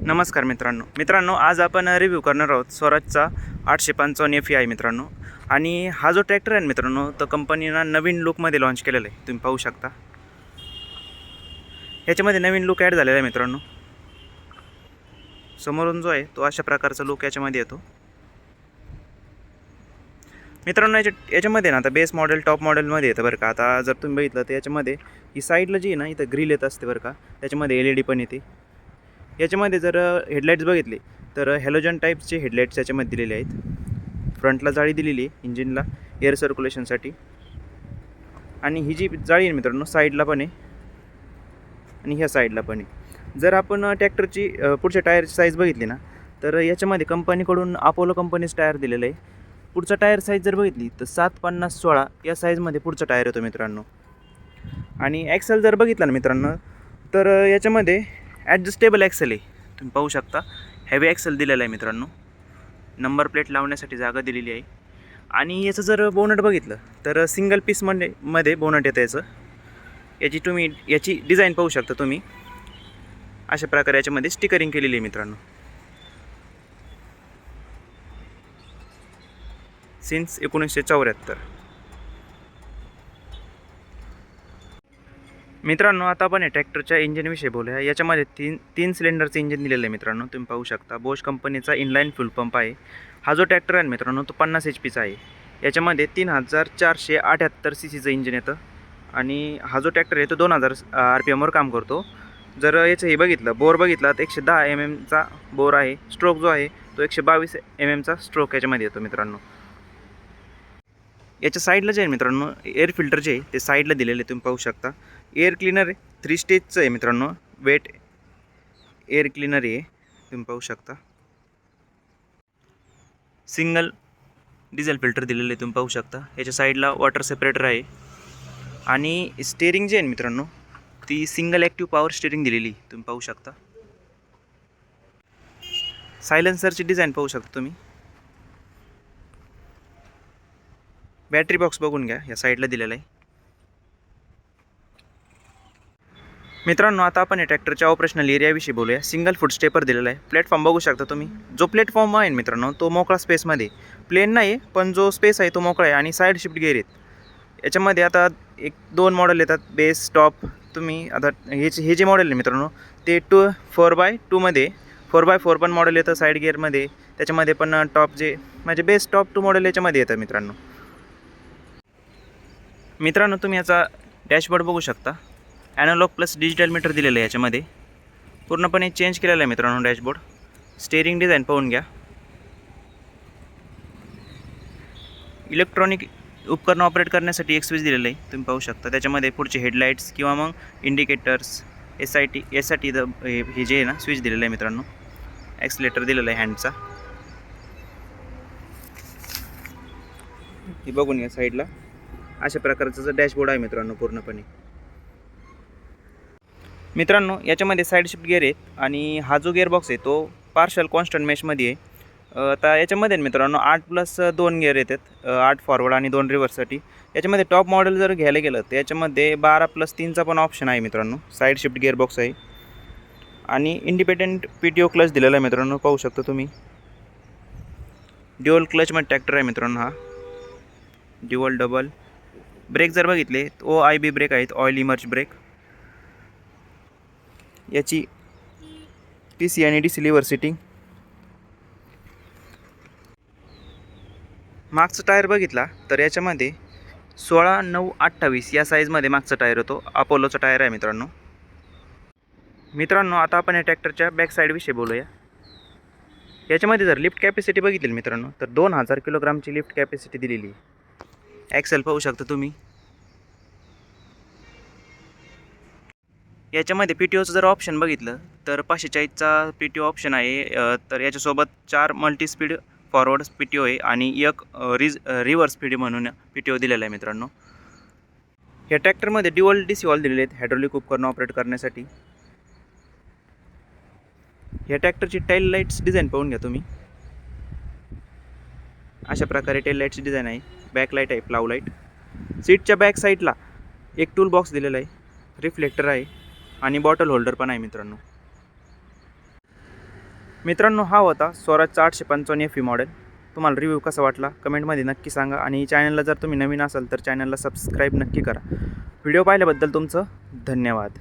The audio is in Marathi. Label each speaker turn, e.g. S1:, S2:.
S1: नमस्कार मित्रांनो आज आपण रिव्ह्यू करणार आहोत स्वराजचा 855 FE आहे मित्रांनो। आणि हा जो ट्रॅक्टर आहे मित्रांनो तो कंपनीनं नवीन लुकमध्ये लॉन्च केलेला आहे, तुम्ही पाहू शकता। याच्यामध्ये नवीन लुक ॲड झालेला आहे मित्रांनो। समोरून जो आहे तो अशा प्रकारचा लुक याच्यामध्ये येतो मित्रांनो। याच्यामध्ये ना आता बेस मॉडेल टॉप मॉडेलमध्ये येतं बरं का। आता जर तुम्ही बघितलं तर याच्यामध्ये ही साईडला जी आहे ना इथं ग्रिल येत असते बरं का, त्याच्यामध्ये LED पण येते। याच्यामध्ये जर हेडलाईट्स बघितले तर हॅलोजन टाईपचे हेडलाईट्स याच्यामध्ये दिलेले आहेत। फ्रंटला जाळी दिलेली आहे इंजिनला एअर सर्क्युलेशनसाठी, आणि ही जी जाळी आहे मित्रांनो साईडला पण आहे आणि ह्या साईडला पण आहे। जर आपण ट्रॅक्टरची पुढच्या टायरची साईज बघितली ना तर याच्यामध्ये कंपनीकडून अपोलो कंपनीच टायर दिलेलं आहे। पुढचा टायर साईज जर बघितली तर 750/16 या साईजमध्ये पुढचा टायर येतो मित्रांनो। आणि ॲक्सेल जर बघितला ना मित्रांनो तर याच्यामध्ये ॲडजस्टेबल ॲक्सेल आहे, तुम्ही पाहू शकता। हेवी ॲक्सेल दिलेला आहे मित्रांनो, नंबर प्लेट लावण्यासाठी जागा दिलेली आहे। आणि याचं जर बोनट बघितलं तर सिंगल पीस मध्ये बोनट येतं याचं। याची डिझाईन पाहू शकता तुम्ही, अशा प्रकारे याच्यामध्ये स्टिकरिंग केलेली आहे मित्रांनो। सिन्स 1974 मित्रांनो। आता आपण ट्रॅक्टरच्या इंजिनविषयी बोलूया। याच्यामध्ये तीन सिलेंडरचं इंजिन दिलेलं आहे मित्रांनो, तुम्ही पाहू शकता। बोश कंपनीचा इनलाईन फुल पंप आहे। हा जो ट्रॅक्टर आहे मित्रांनो तो 50 HPचा आहे। याच्यामध्ये 3478 CCचं इंजिन येतं, आणि हा जो ट्रॅक्टर आहे तो 2000 RPMवर काम करतो। जर याचं हे बघितलं बोर बघितला तर 110 mm बोर आहे। स्ट्रोक जो आहे तो 122 mm स्ट्रोक याच्यामध्ये येतो मित्रांनो। याच्या साईडला जे आहे मित्रांनो एअर फिल्टर जे आहे ते साईडला दिलेले तुम्ही पाहू शकता। एअर क्लीनर 3 स्टेजचं आहे मित्रांनो, वेट एअर क्लीनर आहे, तुम्ही पाहू शकता। सिंगल डिझेल फिल्टर दिलेले तुम्ही पाहू शकता। याच्या साईडला वॉटर सेपरेटर आहे, आणि स्टेअरिंग जे आहे मित्रांनो ती सिंगल ॲक्टिव्ह पॉवर स्टेअरिंग दिलेली तुम्ही पाहू शकता। सायलेन्सरची डिझाईन पाहू शकता तुम्ही। बॅटरी बॉक्स बघून घ्या, या साईडला दिलेला आहे मित्रांनो। आता आपण ट्रॅक्टरच्या ऑपरेशनल एरियाविषयी बोलूया। सिंगल फूट स्टेपर दिलेला आहे। प्लॅटफॉर्म बघू शकता तुम्ही। जो प्लॅटफॉर्म आहे मित्रांनो तो मोकळा स्पेसमध्ये, प्लेन नाही पण जो स्पेस आहे तो मोकळा आहे, आणि साईड शिफ्ट गिअर आहेत। याच्यामध्ये आता 1-2 मॉडेल येतात, बेस टॉप। तुम्ही आता हे जे मॉडेल आहे मित्रांनो ते 4x2 मध्ये 4x4 पण मॉडेल येतं साईड गिअरमध्ये। त्याच्यामध्ये पण टॉप जे म्हणजे बेस टॉप 2 मॉडेल याच्यामध्ये येतं मित्रांनो तुम्ही याचा डॅशबोर्ड बघू शकता। ॲनालॉग प्लस डिजिटल मीटर दिलेलं आहे याच्यामध्ये, पूर्णपणे चेंज केलेलं आहे मित्रांनो डॅशबोर्ड। स्टेअरिंग डिझाईन पाहून घ्या। इलेक्ट्रॉनिक उपकरण ऑपरेट करण्यासाठी एक स्विच दिलेलं आहे, तुम्ही पाहू शकता। त्याच्यामध्ये पुढचे हेडलाईट्स किंवा मग इंडिकेटर्स यासाठी हे जे आहे ना स्विच दिलेलं आहे मित्रांनो। ॲक्सिलेटर दिलेला आहे हँडचा, हे बघून घ्या साईडला। अशा प्रकारचा डॅशबोर्ड आहे मित्रांनो पूर्णपणे। मित्रांनो याच्यामध्ये साईड शिफ्ट गिअर आहेत, आणि हा जो गिअर बॉक्स आहे तो पार्शल कॉन्स्टंट मेशमध्ये आहे। आता याच्यामध्ये मित्रांनो 8+2 गिअर येतात, 8 फॉरवर्ड आणि 2 रिव्हर्ससाठी। याच्यामध्ये टॉप मॉडेल जर घ्यायला गेलं तर याच्यामध्ये 12+3चा पण ऑप्शन आहे मित्रांनो। साईड शिफ्ट गिअर बॉक्स आहे, आणि इंडिपेंडेंट PTO क्लच दिलेला आहे मित्रांनो, पाहू शकता तुम्ही। ड्युअल क्लचमध्ये ट्रॅक्टर आहे मित्रांनो हा, ड्युअल डबल। ब्रेक जर बघितले तो OIB ब्रेक आहेत, ऑइल इमर्ज ब्रेक। याची TC आणि DC लिव्हर सिटिंग। मागचा टायर बघितला तर याच्यामध्ये 16/9/28 या साईजमध्ये मागचा टायर होतो। अपोलोचा टायर आहे मित्रांनो आता आपण या ट्रॅक्टरच्या बॅक साईडविषयी बोलूया। याच्यामध्ये जर लिफ्ट कॅपॅसिटी बघितली मित्रांनो तर 2000 किलोग्रामची लिफ्ट कॅपॅसिटी दिलेली आहे। ॲक्सेल पाहू शकता तुम्ही। याच्यामध्ये PTOचं जर ऑप्शन बघितलं तर 540चा PTO ऑप्शन आहे। तर याच्यासोबत 4 मल्टी स्पीड फॉरवर्ड PTO आहे, आणि एक रिव्हर्स PTO म्हणून PTO दिलेला आहे मित्रांनो। या ट्रॅक्टरमध्ये ड्युअल DC वॉल्व दिलेले आहेत हायड्रोलिक उपकरण ऑपरेट करण्यासाठी। या ट्रॅक्टरची टेल लाईट्स डिझाईन पाहून घ्या तुम्ही। अशा प्रकारे टेल लाईटची डिझाईन आहे। बॅक लाईट आहे, प्लाव लाईट। सीटच्या बॅक साईडला एक टूल बॉक्स दिलेला आहे, रिफ्लेक्टर आहे, आणि बॉटल होल्डर पण आहे मित्रांनो। मित्रांनो, हा होता स्वराजचा 855 FE मॉडेल. तुम्हाला रिव्ह्यू कसा वाटला कमेंटमध्ये नक्की सांगा आणि चॅनलला जर तुम्ही नवीन असाल तर चॅनलला सबस्क्राईब नक्की करा. व्हिडिओ पाहिल्याबद्दल तुमचं धन्यवाद.